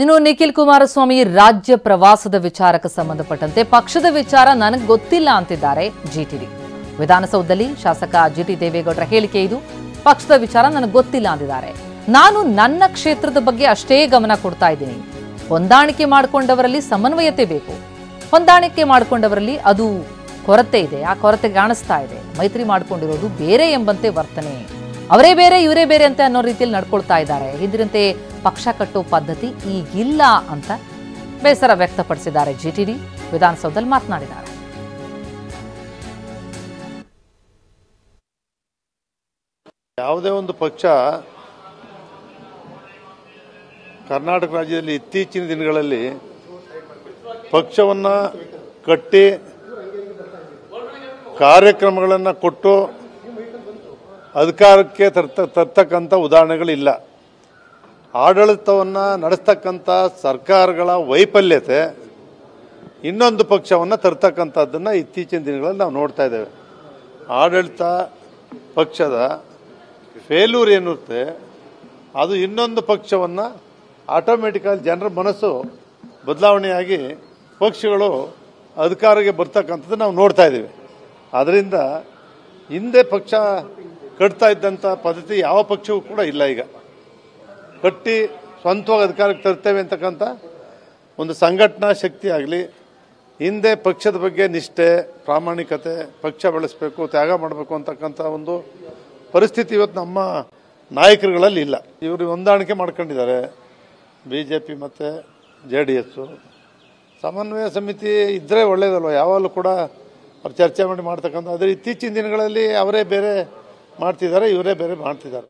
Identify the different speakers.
Speaker 1: ಇನ್ನು ನಿಖಿಲ್ ಕುಮಾರಸ್ವಾಮಿ ರಾಜ್ಯ ಪ್ರವಾಸದ ವಿಚಾರಕ್ಕೆ ಸಂಬಂಧಪಟ್ಟಂತೆ ಪಕ್ಷದ ವಿಚಾರ ನನಗೆ ಗೊತ್ತಿಲ್ಲ ಅಂತಿದ್ದಾರೆ ಜಿಟಿಡಿ. ವಿಧಾನಸೌಧದಲ್ಲಿ ಶಾಸಕ ಜಿಟಿ ದೇವೇಗೌಡರ ಹೇಳಿಕೆ ಇದು. ಪಕ್ಷದ ವಿಚಾರ ನನಗೆ ಗೊತ್ತಿಲ್ಲ ಅಂದಿದ್ದಾರೆ. ನಾನು ನನ್ನ ಕ್ಷೇತ್ರದ ಬಗ್ಗೆ ಅಷ್ಟೇ ಗಮನ ಕೊಡ್ತಾ ಇದ್ದೀನಿ. ಹೊಂದಾಣಿಕೆ ಮಾಡಿಕೊಂಡವರಲ್ಲಿ ಸಮನ್ವಯತೆ ಬೇಕು. ಹೊಂದಾಣಿಕೆ ಮಾಡಿಕೊಂಡವರಲ್ಲಿ ಅದು ಕೊರತೆ ಇದೆ, ಆ ಕೊರತೆ ಕಾಣಿಸ್ತಾ ಇದೆ. ಮೈತ್ರಿ ಮಾಡಿಕೊಂಡಿರೋದು ಬೇರೆ ಎಂಬಂತೆ ವರ್ತನೆ, ಅವರೇ ಬೇರೆ ಇವರೇ ಬೇರೆ ಅಂತ ಅನ್ನೋ ರೀತಿಯಲ್ಲಿ ನಡ್ಕೊಳ್ತಾ ಇದ್ದಾರೆ. ಹಿಂದಿನಂತೆ ಪಕ್ಷ ಕಟ್ಟೋ ಪದ್ಧತಿ ಈಗಿಲ್ಲ ಅಂತ ಬೇಸರ ವ್ಯಕ್ತಪಡಿಸಿದ್ದಾರೆ ಜಿಟಿಡಿ. ವಿಧಾನಸೌಧದಲ್ಲಿ ಮಾತನಾಡಿದ್ದಾರೆ.
Speaker 2: ಯಾವುದೇ ಒಂದು ಪಕ್ಷ ಕರ್ನಾಟಕ ರಾಜ್ಯದಲ್ಲಿ ಇತ್ತೀಚಿನ ದಿನಗಳಲ್ಲಿ ಪಕ್ಷವನ್ನ ಕಟ್ಟಿ ಕಾರ್ಯಕ್ರಮಗಳನ್ನು ಕೊಟ್ಟು ಅಧಿಕಾರಕ್ಕೆ ತರ್ತಕ್ಕಂಥ ಉದಾಹರಣೆಗಳಿಲ್ಲ. ಆಡಳಿತವನ್ನು ನಡೆಸ್ತಕ್ಕಂಥ ಸರ್ಕಾರಗಳ ವೈಫಲ್ಯತೆ ಇನ್ನೊಂದು ಪಕ್ಷವನ್ನು ತರ್ತಕ್ಕಂಥದ್ದನ್ನು ಇತ್ತೀಚಿನ ದಿನಗಳಲ್ಲಿ ನಾವು ನೋಡ್ತಾ ಇದ್ದೇವೆ. ಆಡಳಿತ ಪಕ್ಷದ ಫೇಲ್ಯೂರ್ ಏನಿರುತ್ತೆ ಅದು ಇನ್ನೊಂದು ಪಕ್ಷವನ್ನು ಆಟೋಮೆಟಿಕಲಿ ಜನರ ಮನಸ್ಸು ಬದಲಾವಣೆಯಾಗಿ ಪಕ್ಷಗಳು ಅಧಿಕಾರಕ್ಕೆ ಬರ್ತಕ್ಕಂಥದ್ದು ನಾವು ನೋಡ್ತಾ ಇದ್ದೀವಿ. ಅದರಿಂದ ಹಿಂದೆ ಪಕ್ಷ ಕಟ್ತಾ ಇದ್ದಂಥ ಪದ್ಧತಿ ಯಾವ ಪಕ್ಷವೂ ಕೂಡ ಇಲ್ಲ. ಈಗ ಕಟ್ಟಿ ಸ್ವಂತವಾಗಿ ಅಧಿಕಾರಕ್ಕೆ ತರ್ತೇವೆ ಅಂತಕ್ಕಂಥ ಒಂದು ಸಂಘಟನಾ ಶಕ್ತಿ ಆಗಲಿ, ಹಿಂದೆ ಪಕ್ಷದ ಬಗ್ಗೆ ನಿಷ್ಠೆ, ಪ್ರಾಮಾಣಿಕತೆ, ಪಕ್ಷ ಬೆಳೆಸಬೇಕು, ತ್ಯಾಗ ಮಾಡಬೇಕು ಅಂತಕ್ಕಂಥ ಒಂದು ಪರಿಸ್ಥಿತಿ ಇವತ್ತು ನಮ್ಮ ನಾಯಕರುಗಳಲ್ಲಿ ಇಲ್ಲ. ಇವರು ಹೊಂದಾಣಿಕೆ ಮಾಡ್ಕೊಂಡಿದ್ದಾರೆ ಬಿಜೆಪಿ ಮತ್ತು JDS. ಸಮನ್ವಯ ಸಮಿತಿ ಇದ್ದರೆ ಒಳ್ಳೇದಲ್ವ, ಯಾವಾಗಲೂ ಕೂಡ ಅವ್ರು ಚರ್ಚೆ ಮಾಡಿ ಮಾಡ್ತಕ್ಕಂಥ. ಆದರೆ ಇತ್ತೀಚಿನ ದಿನಗಳಲ್ಲಿ ಅವರೇ ಬೇರೆ ಮಾಡ್ತಿದ್ದಾರೆ, ಇವರೇ ಬೇರೆ ಮಾಡ್ತಿದ್ದಾರೆ.